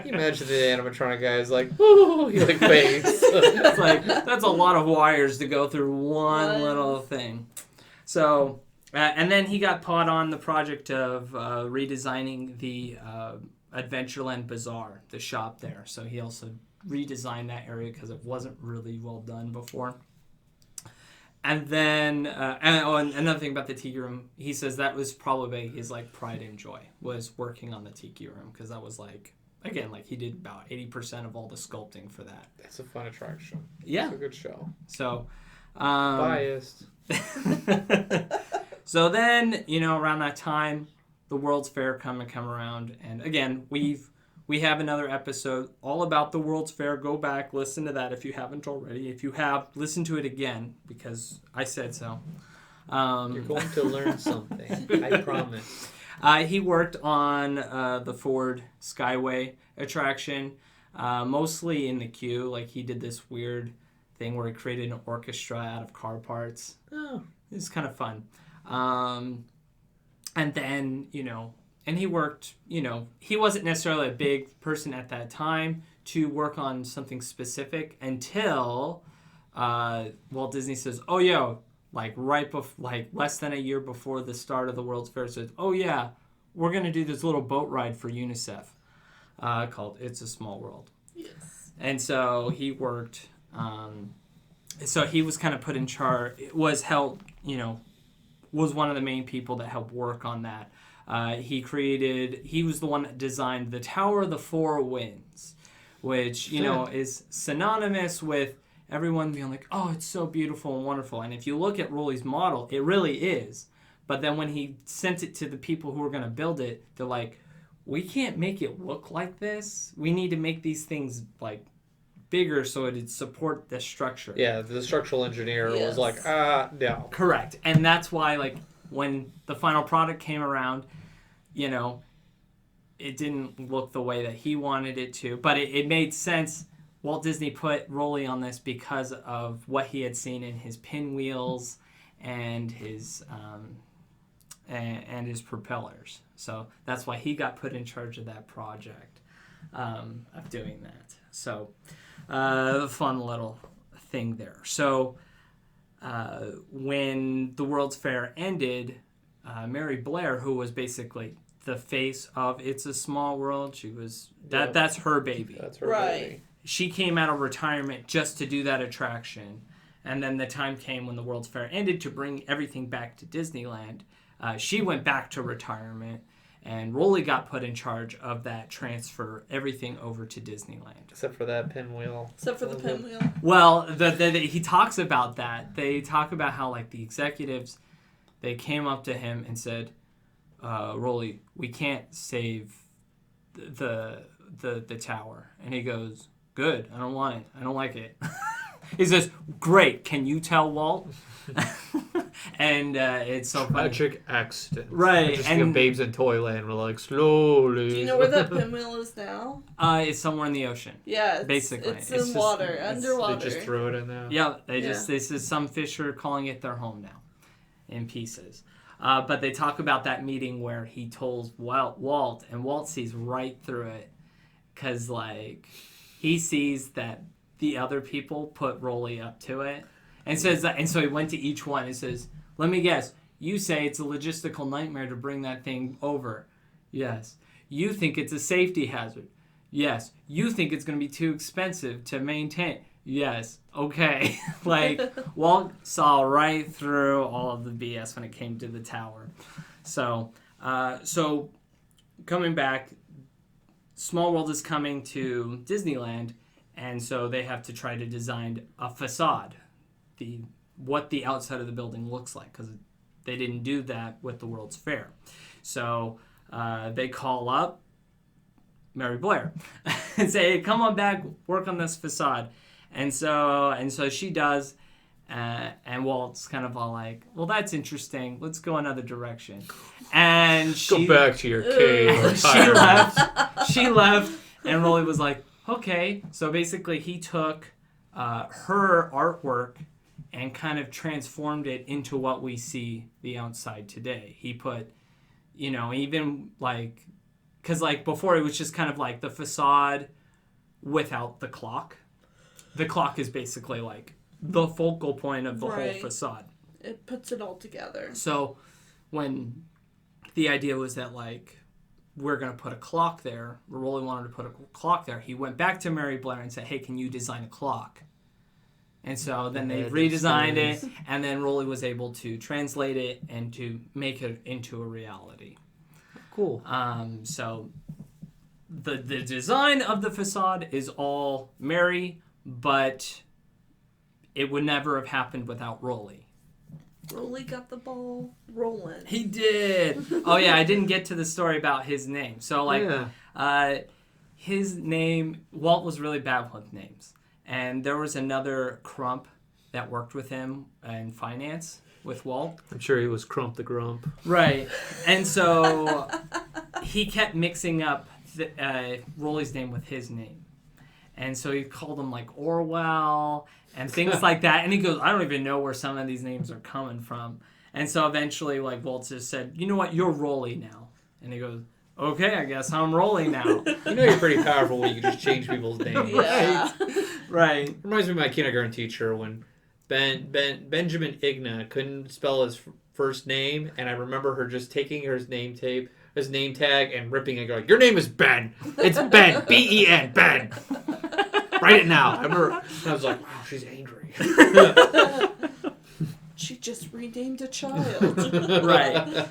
you imagine the animatronic guy is like, "Ooh," he like faints. It's like, that's a lot of wires to go through one little thing. So, and then he got put on the project of redesigning the Adventureland Bazaar, the shop there. So he also redesigned that area because it wasn't really well done before. And then, and another thing about the Tiki Room, he says that was probably his like pride and joy was working on the Tiki Room because that was like, again, like he did about 80% of all the sculpting for that. It's a fun attraction. Yeah, It's a good show. so Biased. So then, around that time, the World's Fair come around, and again, we have another episode all about the World's Fair. Go back, listen to that if you haven't already. If you have, listen to it again because I said so. You're going to learn something. I promise. He worked on the Ford Skyway attraction, mostly in the queue. Like he did this weird thing where he created an orchestra out of car parts. Oh. It was kind of fun. And then, and he worked, he wasn't necessarily a big person at that time to work on something specific until Walt Disney says, oh, yeah, like less than a year before the start of the World's Fair, says, oh, yeah, we're going to do this little boat ride for UNICEF called It's a Small World. Yes. And so he worked, so he was kind of put in charge, was one of the main people that helped work on that. He was the one that designed the Tower of the Four Winds, which, is synonymous with everyone being like, oh, it's so beautiful and wonderful. And if you look at Rolly's model, it really is. But then when he sent it to the people who were going to build it, they're like, we can't make it look like this. We need to make these things like bigger so it'd support the structure. Yeah, the structural engineer was like, no. Correct. And that's why, like, when the final product came around, it didn't look the way that he wanted it to. But it made sense. Walt Disney put Rolly on this because of what he had seen in his pinwheels and his propellers. So that's why he got put in charge of that project, of doing that. So fun little thing there. So when the World's Fair ended, Mary Blair, who was basically the face of It's a Small World, that's her baby. That's her baby. She came out of retirement just to do that attraction. And then the time came when the World's Fair ended to bring everything back to Disneyland. She went back to retirement, and Rolly got put in charge of that transfer, everything over to Disneyland. Except for that pinwheel. Except for the pinwheel. Well, he talks about that. They talk about how, like, the executives, they came up to him and said, Rolly, we can't save the tower. And he goes, good, I don't want it. I don't like it. He says, great, can you tell Walt? And it's so funny. Tragic accident. Right. Just like Babes in Toyland. We're like, slowly. Do you know where that pinwheel is now? It's somewhere in the ocean. Yeah, basically. It's in water, underwater. They just threw it in there. Yeah, this is some fish are calling it their home now, in pieces. But they talk about that meeting where he told Walt, and Walt sees right through it, because, like, he sees that the other people put Rolly up to it, and says that, and so he went to each one and says, let me guess, you say it's a logistical nightmare to bring that thing over. Yes. You think it's a safety hazard. Yes. You think it's going to be too expensive to maintain. Yes. Okay. Like, Walt saw right through all of the BS when it came to the tower. So coming back, Small World is coming to Disneyland, and so they have to try to design a facade, what the outside of the building looks like, because they didn't do that with the World's Fair. So they call up Mary Blair and say, hey, come on back, work on this facade. And so she does, and Walt's kind of all like, well, that's interesting. Let's go another direction. And go back to your cave. She left, and Rolly was like, okay. So basically he took her artwork and kind of transformed it into what we see the outside today. He put, even like, because like before it was just kind of like the facade without the clock. The clock is basically like the focal point of the whole facade. It puts it all together. So when the idea was that like we're going to put a clock there. Rolly wanted to put a clock there. He went back to Mary Blair and said, hey, can you design a clock? And so then they redesigned it, and then Rolly was able to translate it and to make it into a reality. Cool. So the design of the facade is all Mary, but it would never have happened without Rolly. Rolly got the ball rolling. He did. Oh yeah, I didn't get to the story about his name. So his name, Walt was really bad with names, and there was another Crump that worked with him in finance with Walt. I'm sure he was Crump the Grump. Right, and so he kept mixing up Rolly's name with his name, and so he called him like Orwell and things like that. And he goes, I don't even know where some of these names are coming from. And so eventually, like, Walt just said, you know what, you're Rolly now. And he goes, okay, I guess I'm Rolly now. You know you're pretty powerful when you can just change people's names. Yeah. Right. Reminds me of my kindergarten teacher when Benjamin Igna couldn't spell his first name, and I remember her just taking his name tag and ripping it, going, your name is Ben. It's Ben. B-E-N. Ben. Write it now. I remember, and I was like, wow, she's angry. She just renamed a child. Right.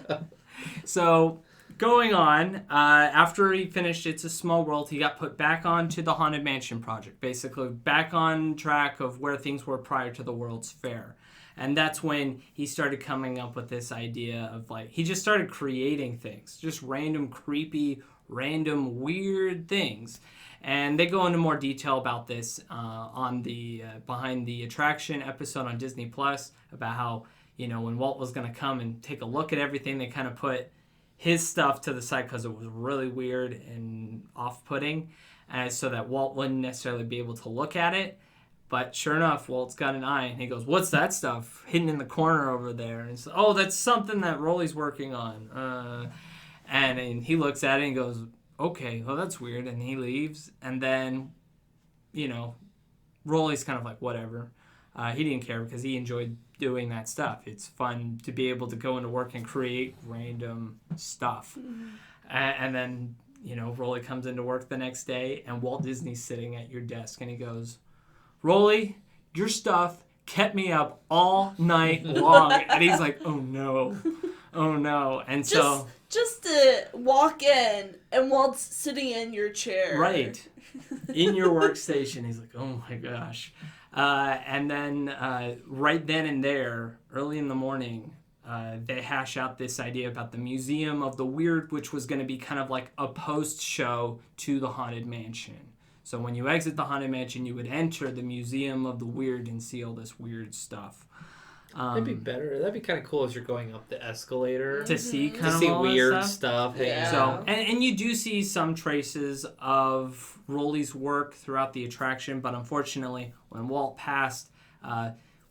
So, going on, after he finished It's a Small World, he got put back onto the Haunted Mansion project, basically back on track of where things were prior to the World's Fair. And that's when he started coming up with this idea of, like, he just started creating things, just random, creepy, random, weird things. And they go into more detail about this on the Behind the Attraction episode on Disney Plus, about how, you know, when Walt was going to come and take a look at everything, they kind of put his stuff to the side because it was really weird and off-putting, so that Walt wouldn't necessarily be able to look at it. But sure enough, Walt's got an eye, and he goes, what's that stuff hidden in the corner over there? And it's, oh, that's something that Rolly's working on. And he looks at it and goes, okay, well, that's weird. And he leaves. And then, you know, Rolly's kind of like, whatever. He didn't care because he enjoyed doing that stuff. It's fun to be able to go into work and create random stuff. Mm-hmm. And then, you know, Rolly comes into work the next day, and Walt Disney's sitting at your desk, and he goes, Rolly, your stuff kept me up all night long. And he's like, oh no. And just to walk in and Walt's sitting in your chair. Right. In your workstation. He's like, oh my gosh. And then right then and there, early in the morning, they hash out this idea about the Museum of the Weird, which was going to be kind of like a post-show to the Haunted Mansion. So when you exit the Haunted Mansion, you would enter the Museum of the Weird and see all this weird stuff. That'd be better. That'd be kind of cool as you're going up the escalator to see kind of see all weird stuff. Yeah. So and you do see some traces of Rolly's work throughout the attraction, but unfortunately, when Walt passed,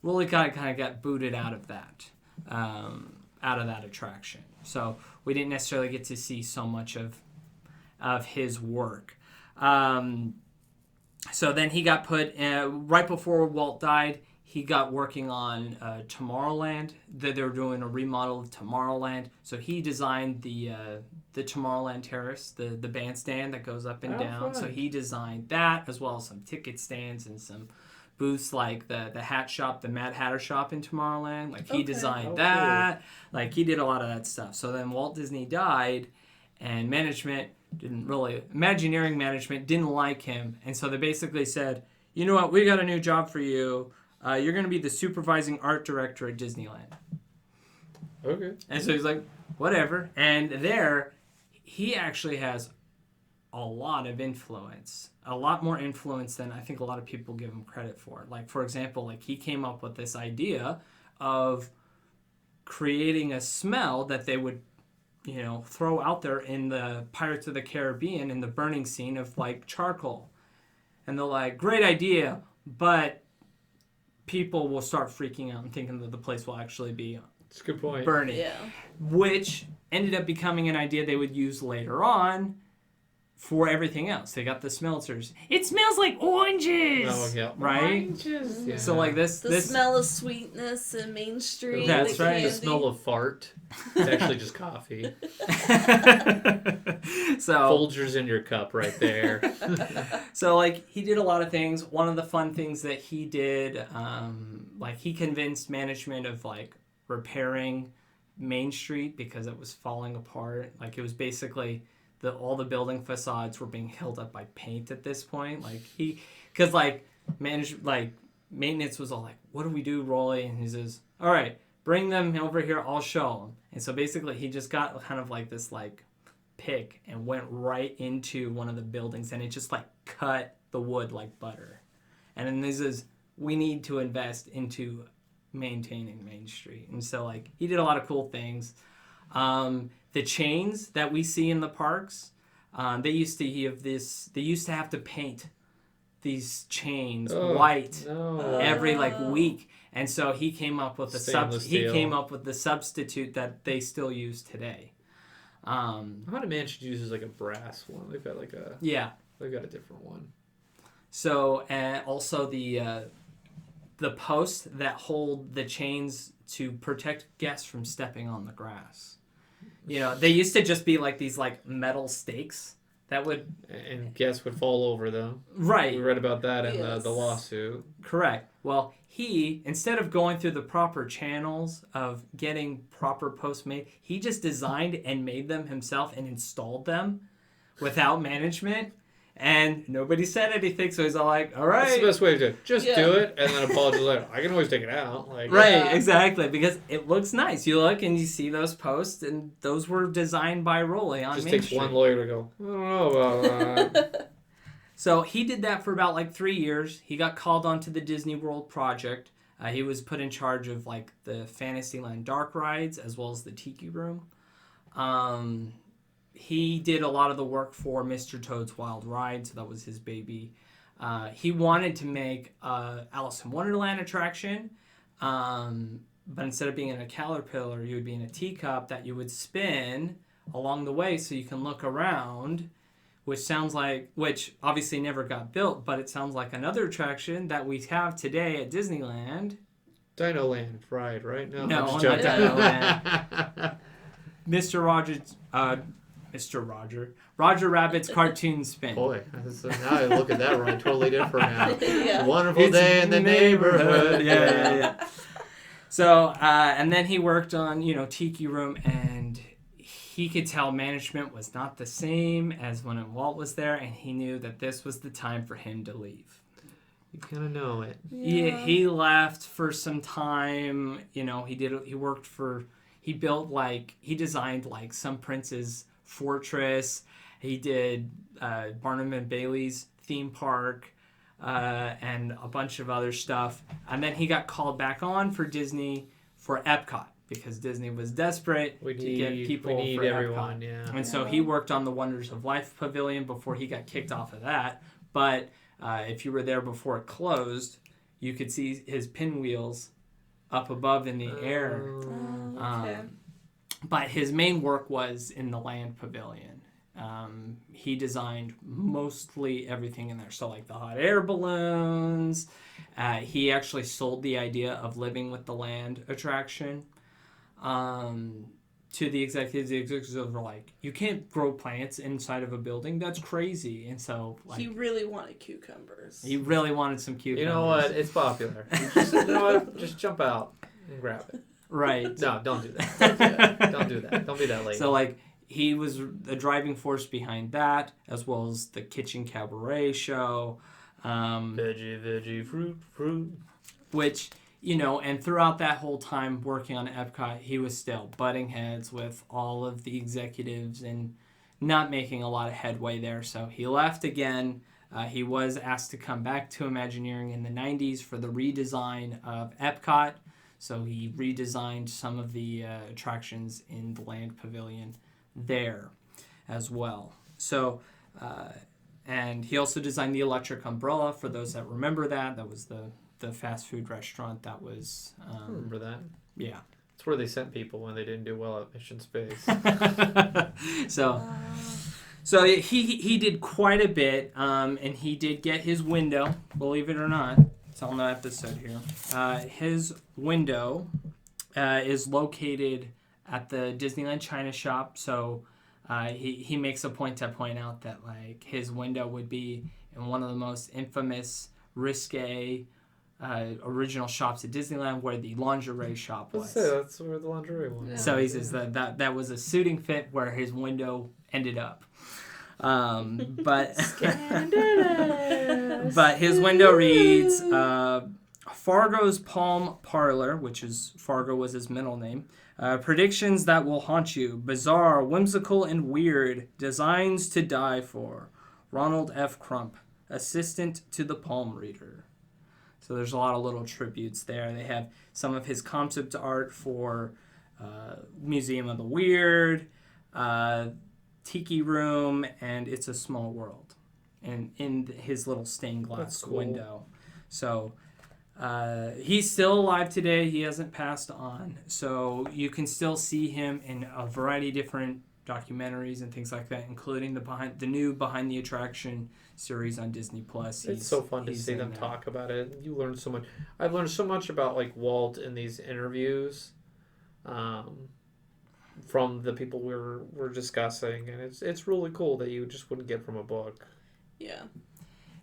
Rolly kind of got booted out of that attraction. So we didn't necessarily get to see so much of his work. So then he got put right before Walt died. He got working on Tomorrowland. They were doing a remodel of Tomorrowland. So he designed the Tomorrowland Terrace, the bandstand that goes up and down. Fun. So he designed that, as well as some ticket stands and some booths like the hat shop, the Mad Hatter shop in Tomorrowland. Like he designed that. Cool. Like he did a lot of that stuff. So then Walt Disney died, and Imagineering management didn't like him. And so they basically said, you know what, we got a new job for you. You're going to be the supervising art director at Disneyland. Okay. And so he's like, whatever. And there, he actually has a lot of influence. A lot more influence than I think a lot of people give him credit for. Like, for example, like he came up with this idea of creating a smell that they would, you know, throw out there in the Pirates of the Caribbean in the burning scene of, like, charcoal. And they're like, great idea, but people will start freaking out and thinking that the place will actually be That's a good point. burning. Yeah. Which ended up becoming an idea they would use later on for everything else. They got the smelters. It smells like oranges. Oh yeah, Right? Oranges. Yeah. So like The this smell of sweetness in Main Street. That's the right. Candy. The smell of fart. It's actually just coffee. So Folgers in your cup right there. So, like, he did a lot of things. One of the fun things that he did, like, he convinced management of, like, repairing Main Street because it was falling apart. Like, it was basically all the building facades were being held up by paint at this point. Like, because, like, maintenance was all like, what do we do, Rolly? And he says, all right, bring them over here. I'll show them. And so, basically, he just got kind of like this, like, pick and went right into one of the buildings, and it just like cut the wood like butter. And then this is, we need to invest into maintaining Main Street. And so like he did a lot of cool things. The chains that we see in the parks, they used to have to paint these chains white every like week. And so he came up with the substitute that they still use today. Haunted Mansion uses like a brass one. They've got like a They've got a different one. So also the posts that hold the chains to protect guests from stepping on the grass. You know, they used to just be like these like metal stakes that would and guests would fall over them. Right. We read about that in Yes. the lawsuit. Correct. Well, he, instead of going through the proper channels of getting proper posts made, he just designed and made them himself and installed them without management. And nobody said anything, so he's all like, all right. That's the best way to do it. Just do it and then apologize later. I can always take it out. Like, Right, exactly, because it looks nice. You look and you see those posts, and those were designed by Rolly on Just Main takes Street. one lawyer to go, I don't know about that. So he did that for about like 3 years. He got called onto the Disney World project. He was put in charge of like the Fantasyland dark rides as well as the Tiki Room. He did a lot of the work for Mr. Toad's Wild Ride, so that was his baby. He wanted to make Alice in Wonderland attraction, but instead of being in a caterpillar, you would be in a teacup that you would spin along the way so you can look around, which obviously never got built, but it sounds like another attraction that we have today at Disneyland. Dino Land ride, right? No, No, I'm just not joking. Dino Land. Roger Rabbit's cartoon spin. Boy, now I look at that ride totally different now. Yeah. Wonderful It's day in the neighborhood. Yeah. So, and then he worked on, Tiki Room, and he could tell management was not the same as when Walt was there, and he knew that this was the time for him to leave. You kind of know it. Yeah. He left for some time. He designed like some prince's fortress. He did Barnum and Bailey's theme park and a bunch of other stuff. And then he got called back on for Disney for Epcot because Disney was desperate to get people for everyone, Epcot. yeah. And so he worked on the Wonders of Life Pavilion before he got kicked off of that. But if you were there before it closed, you could see his pinwheels up above in the air. Okay. But his main work was in the Land Pavilion. He designed mostly everything in there. So like the hot air balloons. He actually sold the idea of living with the land attraction to the executives. The executives were like, you can't grow plants inside of a building. That's crazy. And so He really wanted cucumbers. he really wanted some cucumbers. You know what? It's popular. Just jump out and grab it. Right. No, don't do that. Don't do that. Don't be that late. So like he was the driving force behind that, as well as the Kitchen Cabaret show, veggie, fruit. which and throughout that whole time working on Epcot, he was still butting heads with all of the executives and not making a lot of headway there. So he left again. He was asked to come back to Imagineering in the 90s for the redesign of Epcot. So he redesigned some of the attractions in the Land Pavilion there as well. So, and he also designed the Electric Umbrella, for those that remember that. That was the fast food restaurant that was... I remember that. Yeah. It's where they sent people when they didn't do well at Mission Space. So he did quite a bit, and he did get his window, believe it or not. It's on the episode here. His window is located at the Disneyland China shop, so he makes a point to point out that like his window would be in one of the most infamous, risque original shops at Disneyland, where the lingerie shop was. That's where the lingerie was. Yeah. So he says that was a suiting fit where his window ended up. But but his window reads Fargo's Palm Parlor, which is Fargo was his middle name. Predictions that will haunt you. Bizarre, whimsical, and weird. Designs to die for. Ronald F. Crump, assistant to the palm reader. So there's a lot of little tributes there. They have some of his concept art for Museum of the Weird, Tiki Room, and It's a Small World, and in his little stained glass window. So he's still alive today. He hasn't passed on. So you can still see him in a variety of different documentaries and things like that, including the new Behind the Attraction series on Disney Plus. It's so fun to see them talk about it. You learn so much. I've learned so much about like Walt in these interviews, from the people we're discussing, and it's really cool that you just wouldn't get from a book. Yeah.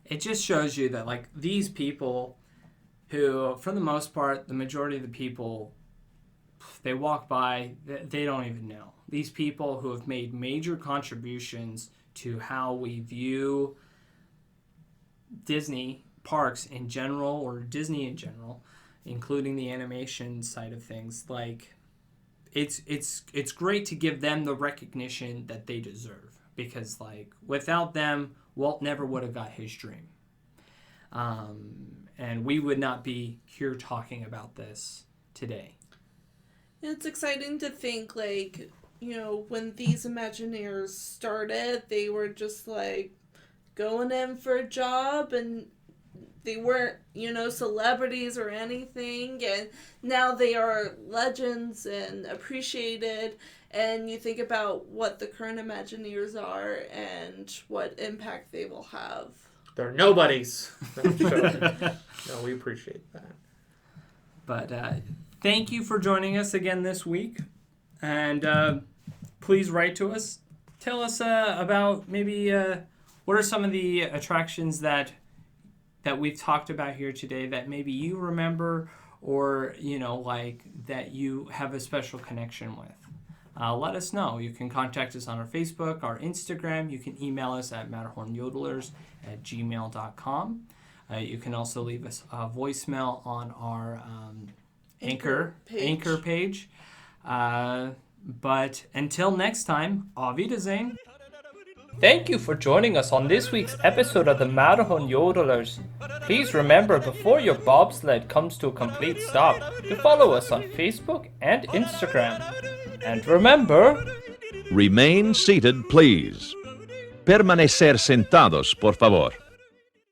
It just shows you that like these people, who for the most part, the majority of the people, they walk by, they don't even know. These people who have made major contributions to how we view Disney parks in general, or Disney in general, including the animation side of things. Like, it's great to give them the recognition that they deserve, because like without them, Walt never would have got his dream, and we would not be here talking about this today. It's exciting to think, like, you know, when these Imagineers started, they were just like going in for a job, and they weren't, you know, celebrities or anything, and now they are legends and appreciated. And you think about what the current Imagineers are and what impact they will have. They're nobodies. No, we appreciate that. But thank you for joining us again this week, and please write to us. Tell us about maybe what are some of the attractions that we've talked about here today that maybe you remember, or you know, like that you have a special connection with. Let us know. You can contact us on our Facebook, our Instagram. You can email us at matterhornyodelers@gmail.com. You can also leave us a voicemail on our Anchor page. But until next time, Auf Wiedersehen. Thank you for joining us on this week's episode of the Matterhorn Yodelers. Please remember, before your bobsled comes to a complete stop, to follow us on Facebook and Instagram. And remember... Remain seated, please. Permanecer sentados, por favor.